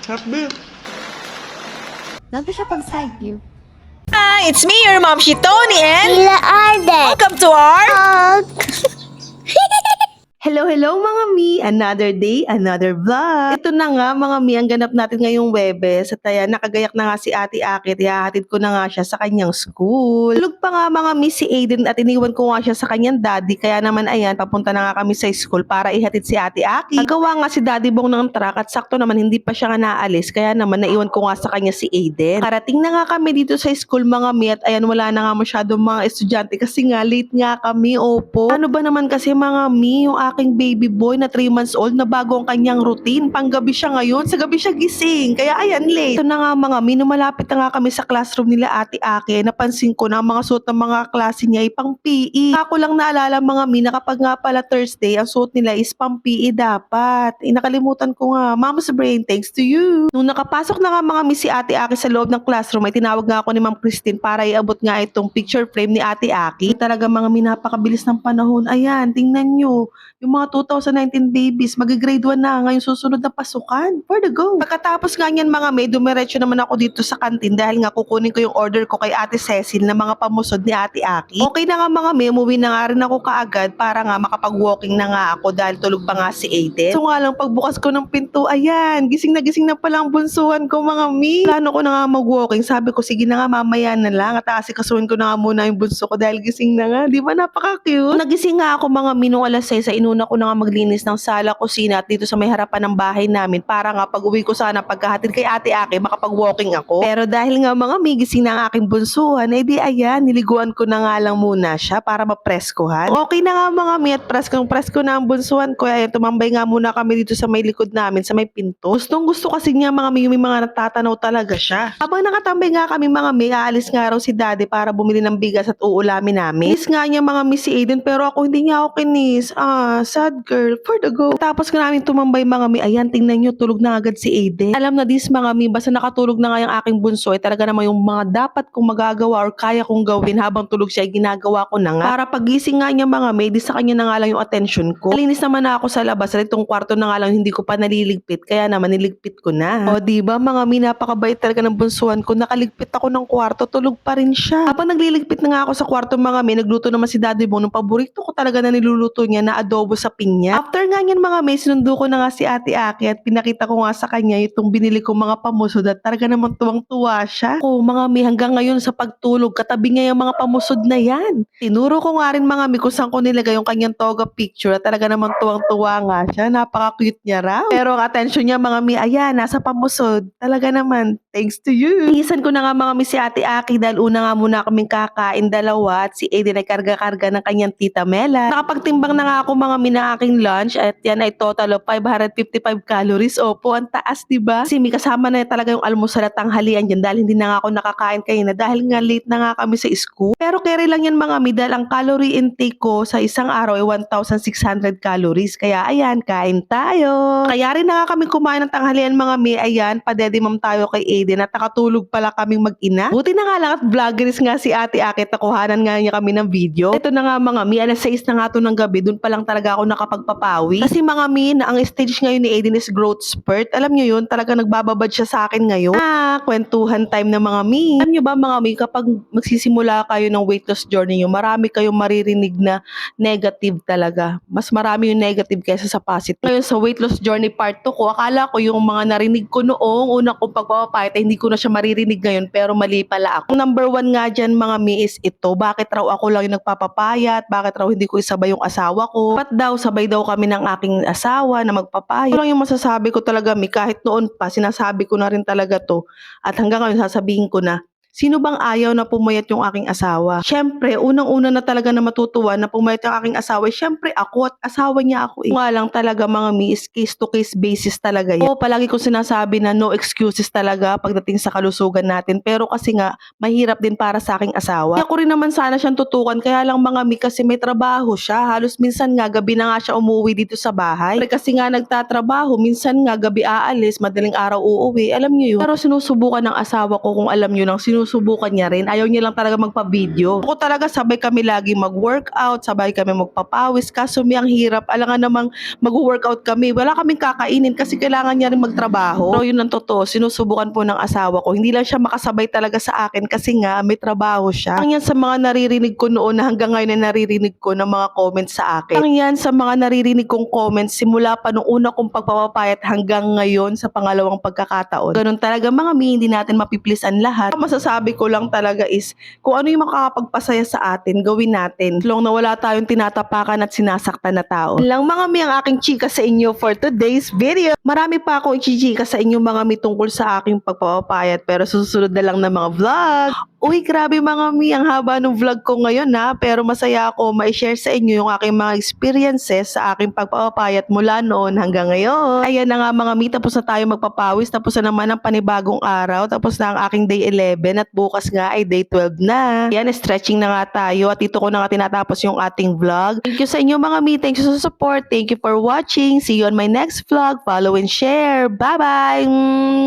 Happy. Nandun siya pag side view. Hi, it's me, your mom, Tony, and Sila Arden. welcome to our... Hello mga mi! Another day, another vlog! Ito na nga mga mi, ang ganap natin ngayong Webes. At ayan, nakagayak na nga si Ate Akit. Ihahatid ko na nga siya sa kanyang school. Tulog pa nga mga mi si Aiden at iniwan ko nga siya sa kanyang daddy. Kaya naman ayan, papunta na nga kami sa school para ihatid si Ate Akit. Nagawa nga si Daddy Bong ng truck at sakto naman hindi pa siya nga naalis. Kaya naman naiwan ko nga sa kanya si Aiden. Karating na nga kami dito sa school mga mi at ayan, wala na nga masyadong mga estudyante kasi nga late nga kami, opo. Ano ba naman kasi mga mi, yung aking baby boy na 3 months old na bago ang kanyang routine. Panggabi siya ngayon, sa gabi siya gising. Kaya ayan, late. Ito na nga mga mi, malapit na nga kami sa classroom nila Ate Ake. Napansin ko na ang mga suot ng mga klase niya ay pang PE. Ako lang naalala mga mi na kapag nga pala Thursday, ang suot nila is pang PE dapat. Nakalimutan ko nga. Mama's brain, thanks to you. Nung nakapasok na nga mga mi si Ate Ake sa loob ng classroom, ay tinawag nga ako ni Ma'am Christine para iabot nga itong picture frame ni Ate Ake. Talaga mga mi, napakabilis ng panahon. Ayan, tingnan nyo. Yung mga 2019 babies, mag-grade 1 na ngayon susunod na pasukan. For the go. Pagkatapos nga niyan mga may, dumiretso naman ako dito sa kantin dahil nga kukunin ko yung order ko kay Ate Cecil na mga pamusod ni Ate Aki. Okay na nga mga may, umuwi na nga rin ako kaagad para nga makapag-walking na nga ako dahil tulog pa nga si Aiden. So nga lang pagbukas ko ng pinto, ayan, gising na pala ang bunsuhan ko mga mi. Plano ko na nga mag-walking. Sabi ko, sige na nga mamaya na lang at asikasuhin ko na nga muna yung bunso ko dahil gising na nga. Di ba napaka-cute? Nagising nga ako mga mi nung alas 6 ay inuna ko na nga maglinis ng sala, kusina at dito sa may harapan ng bahay namin para nga pag uwi ko sana pagkahatid kay Ate Ake makapag-walking ako. Pero dahil nga mga migising na ang aking bunsuhan, eh di ayan, niliguan ko na nga lang muna siya para mapreskohan. Okay na nga mga mi at presko na ang bunsuhan ko. Ayan, tumambay nga muna kami dito sa may likod namin, sa may pinto. Gustong gusto kasi niya mga mi, yung mga natatanaw talaga siya. Habang nakatambay nga kami mga mi, aalis nga raw si Daddy para bumili ng bigas at uulamin namin. Kinis nga niya mga mi si Aiden pero ako hindi niya ako kinis. Sad girl, for the go. Tapos ka namin tumambay mga mi, ayan, tingnan nyo, tulog na agad si Aiden. Alam na this mga mi, basta nakatulog na nga yung aking bunso, ay talaga naman yung mga dapat kong magagawa or kaya kong gawin habang tulog siya, ay ginagawa ko na nga. Para pagising nga niya mga mi, di sa kanya na nga lang yung attention ko. Malinis naman na ako sa labas, at itong kwarto na nga lang hindi ko pa naliligpit, kaya naman niligpit ko na. O diba mga mi, napakabait talaga ng bunsuhan ko, nakaligpit ako ng kwarto, tulog pa rin siya. Habang nagliligpit na nga ako sa kwarto mga mi, nagluto naman si Daddy Bo ng paborito ko talaga na niluluto niya na adobo sa pinya. After nga niyan mga may, sinundo ko na nga si Ate Aki at pinakita ko nga sa kanya itong binili kong mga pamusod at talaga naman tuwang-tuwa siya. O mga may, hanggang ngayon sa pagtulog, katabi niya yung mga pamusod na yan. Tinuro ko nga rin mga may kung saan ko nilagay yung kanyang toga picture at talaga naman tuwang-tuwa nga siya. Napaka-cute niya raw. Pero ang attention niya mga may, ayan, nasa pamusod. Talaga naman, thanks to you. Iisan ko na nga mga may si Ate Aki dahil una nga muna kaming kakain dalawa at si Aiden ay karga-karga ng kanyang tita Mela. Nakapagtimbang na nga ako mga may na aking lunch at yan ay total of 555 calories. Opo, ang taas, diba? Kasi may kasama na talaga yung almusal at tanghalian dyan dahil hindi na nga ako nakakain kanina dahil nga late na nga kami sa school. Pero carry lang yan mga mi dahil ang calorie intake ko sa isang araw ay 1,600 calories. Kaya ayan, kain tayo. Kaya rin na nga kami kumain ng tanghalian mga mi. Ayan, padedimam tayo kay Aiden at nakatulog pala kaming mag-ina. Buti na nga lang at vloggeries nga si Ate Akit, nakuhanan nga niya kami ng video. Ito na nga mga mi, alas 6 na nga to ng gabi, dun pa lang talaga ako nakapagpapawi. Kasi mga mi, na ang stage ngayon ni Aiden is growth spurt. Alam nyo yun, talaga nagbababad siya sa akin ngayon. Kwentuhan time na mga mi. Alam nyo ba mga mi, kapag magsisimula kayo ng weight loss journey nyo, marami kayong maririnig na negative talaga. Mas marami yung negative kaysa sa positive. Ngayon sa weight loss journey part 2 ko, akala ko yung mga narinig ko noong unang kong pagpapapayat, hindi ko na siya maririnig ngayon, pero mali pala ako. Ang number 1 nga dyan mga mi is ito, bakit raw ako lang yung nagpapapayat, bakit raw hindi ko isabay yung asawa ko, ba't daw sabay daw kami ng aking asawa na magpapayat. Ito lang yung masasabi ko talaga mi, kahit noon pa sinasabi ko na rin talaga to at hanggang ngayon sasabihin ko na, sino bang ayaw na pumayat yung aking asawa? Syempre, unang-una na talaga na matutuwa na pumayat yung aking asawa. Syempre ako at asawa niya ako. Nga lang talaga mga mi, is case to case basis talaga yan. Oo, palagi kong sinasabi na no excuses talaga pagdating sa kalusugan natin. Pero kasi nga, mahirap din para sa aking asawa. Kaya ko rin naman sana siyang tutukan. Kaya lang mga mi, kasi may trabaho siya. Halos minsan nga, gabi na nga siya umuwi dito sa bahay. Pero kasi nga nagtatrabaho, minsan nga gabi aalis, madaling araw uuwi. Alam niyo yun. Pero sinusubukan ng asawa ko kung alam niyo nang sinusubukan sinusubukan niya rin. Ayaw niya lang talaga magpa-video. Ako talaga sabay kami lagi mag-workout, sabay kami magpapawis. Kaso ang hirap, alangan namang mag-workout kami. Wala kaming kakainin kasi kailangan niya rin magtrabaho. Pero yun ang totoo, sinusubukan po ng asawa ko. Hindi lang siya makasabay talaga sa akin kasi nga may trabaho siya. Ang yan sa mga naririnig ko noon na hanggang ngayon na naririnig ko ng mga comments sa akin. Ang yan sa mga naririnig kong comments simula pa nung una kong pagpapapayat hanggang ngayon sa pangalawang pagkakataon. Ganun talaga mga mi, hindi natin mapiplisan lahat. Ang masasabi ko lang talaga is kung ano yung makakapagpasaya sa atin, gawin natin. Long na wala tayong tinatapakan at sinasaktan na tao. Lang mga mi ang aking chika sa inyo for today's video. Marami pa akong ichichika sa inyo mga mi tungkol sa aking pagpapapayat pero susunod na lang na mga vlog. Uy, grabe mga mi, ang haba ng vlog ko ngayon ha, pero masaya ako ma-share sa inyo yung aking mga experiences sa aking pagpapapayat mula noon hanggang ngayon. Ayan na nga mga mi, tapos na tayo magpapawis, tapos na naman ang panibagong araw, tapos na ang aking day 11 at bukas nga ay day 12 na. Ayan, stretching na nga tayo at dito ko na nga tinatapos yung ating vlog. Thank you sa inyo mga mi, thank you sa support, thank you for watching, see you on my next vlog, follow and share, bye bye!